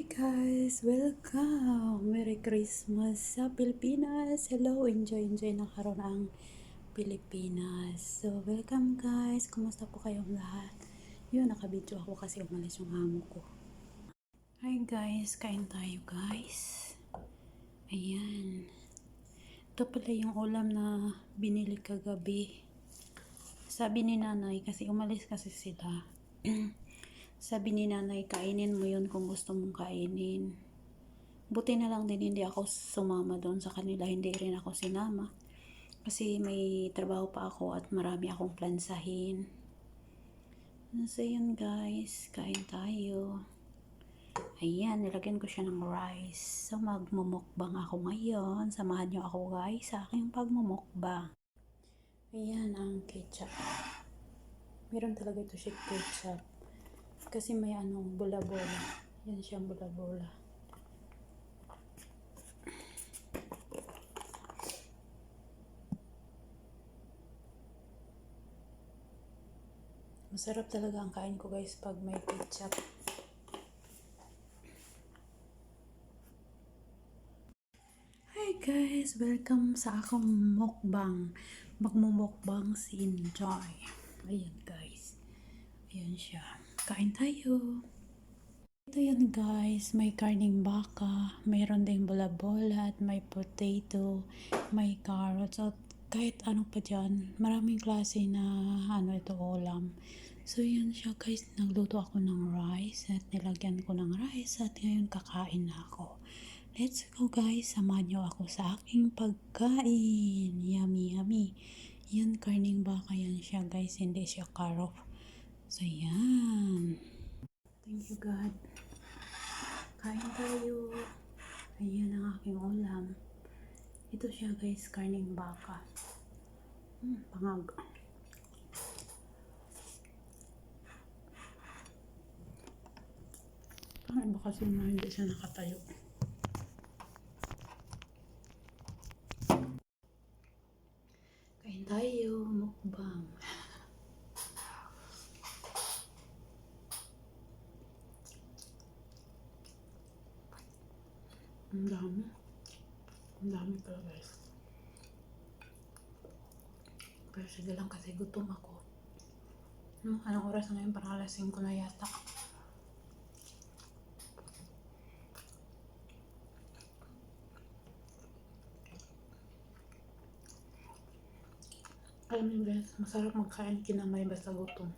Guys, welcome! Merry Christmas sa Pilipinas! Hello! Enjoy na karon ang Pilipinas. So, welcome guys! Kumusta po kayong lahat? Yun, nakabidyo ako kasi umalis yung amo ko. Hi guys! Kain tayo guys. Ayan. Ito pala yung ulam na binili kagabi. Sabi ni nanay, kasi umalis kasi sila. Sabi ni nanay, kainin mo yun kung gusto mong kainin. Buti na lang din hindi ako sumama doon sa kanila, hindi rin ako sinama. Kasi may trabaho pa ako at marami akong plansahin. So yun guys, kain tayo. Ayan, nilagyan ko siya ng rice. So magmumukbang ako ngayon. Samahan niyo ako guys sa aking pagmumukbang. Ayan ang ketchup. Meron talaga ito siya ketchup. Kasi may bula-bola. Yan siyang bula-bola. Masarap talaga ang kain ko guys pag may ketchup. Hi guys! Welcome sa akong mukbang. Magmumukbang si Enjoy. Ayan guys. Ayan siya. Kain tayo. Ito yan guys. May karning baka. Mayroon ding bola-bola at may potato. May carrots. At kahit ano pa dyan. Maraming klase na ito ulam. So yun siya guys. Nagluto ako ng rice. At nilagyan ko ng rice. At ngayon kakain na ako. Let's go guys, samahan niyo ako sa aking pagkain. Yummy, yummy. Yan, karning baka yan siya guys, hindi siya carrot. So yan. Thank you God. Kain tayo. Ayan ang aking ulam. Ito siya guys, karning baka. Pangag. Pangag ba kasi na hindi siya nakatayo. Kain tayo, mukbang. Ang dami. Ang dami pala guys. Pero sige lang kasi gutom ako. Anong oras na ngayon? Parang alas 5 na yata. Alam niyo guys, masarap magkain kinamay basta gutom.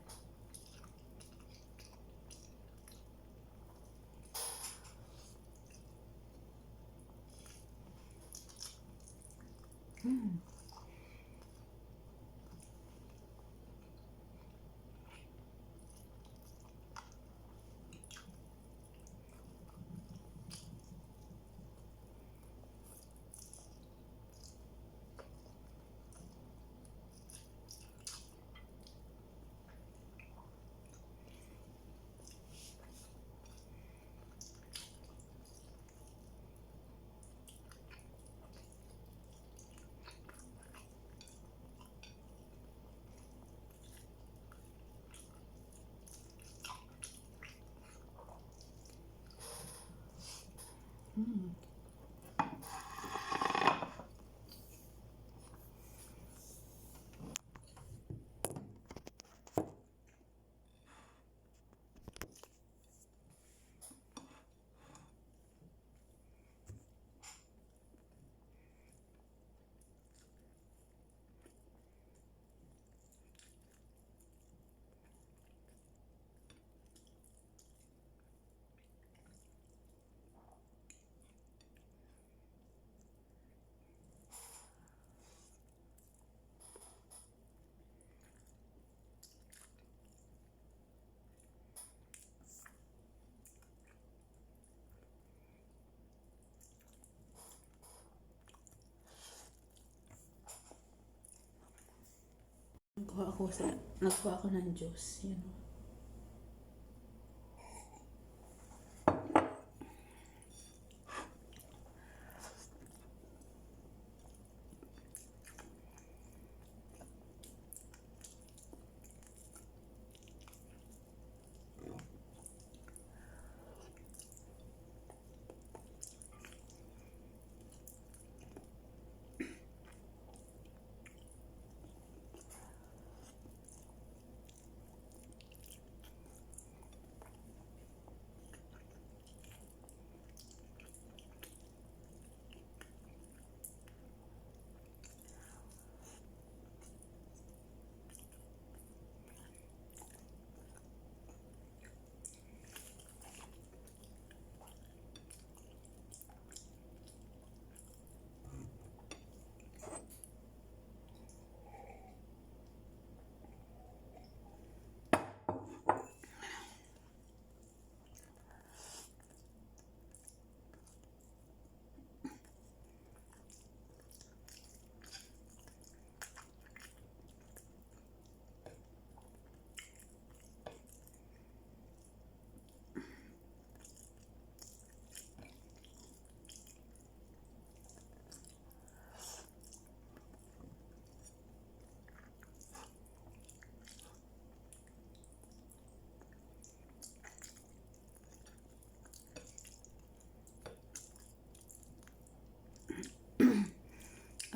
Nagkuha ako ng juice, you know.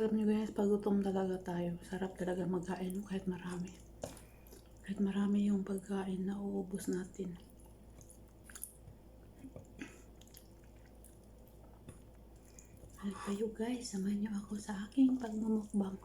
Alam niyo guys, pag gutom talaga tayo, sarap talaga magkain kahit marami. Kahit marami yung pagkain na uubos natin. Halika kayo guys, samahan niyo ako sa aking pagmumukbang.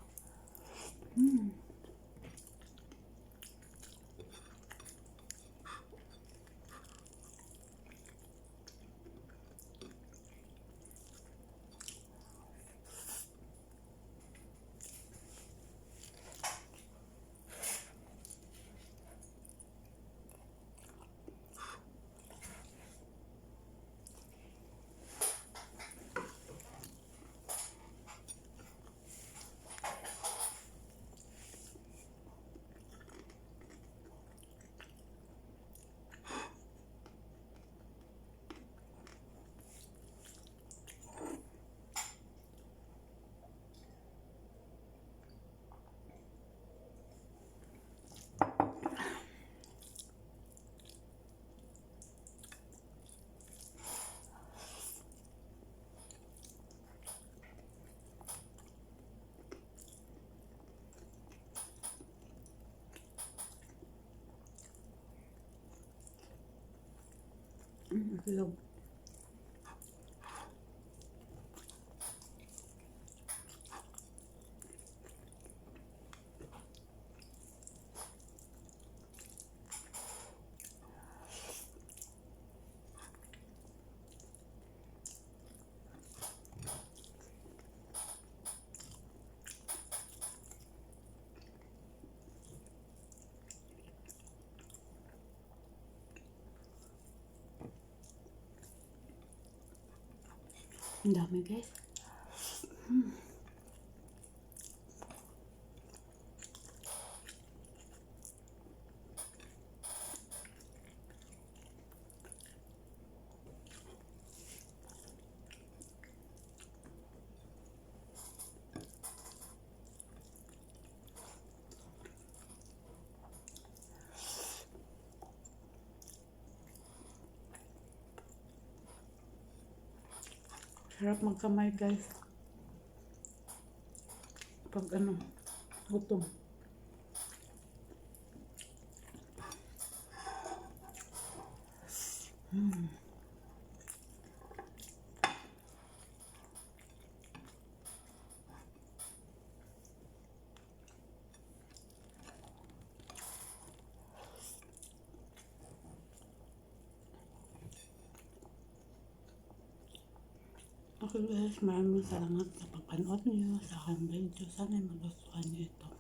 Itlog. Ang dami guys. Sarap magkamay guys. Pag gutom. Okay guys, maraming salamat sa pagpanood niyo sa aking video. Sana magustuhan niyo ito.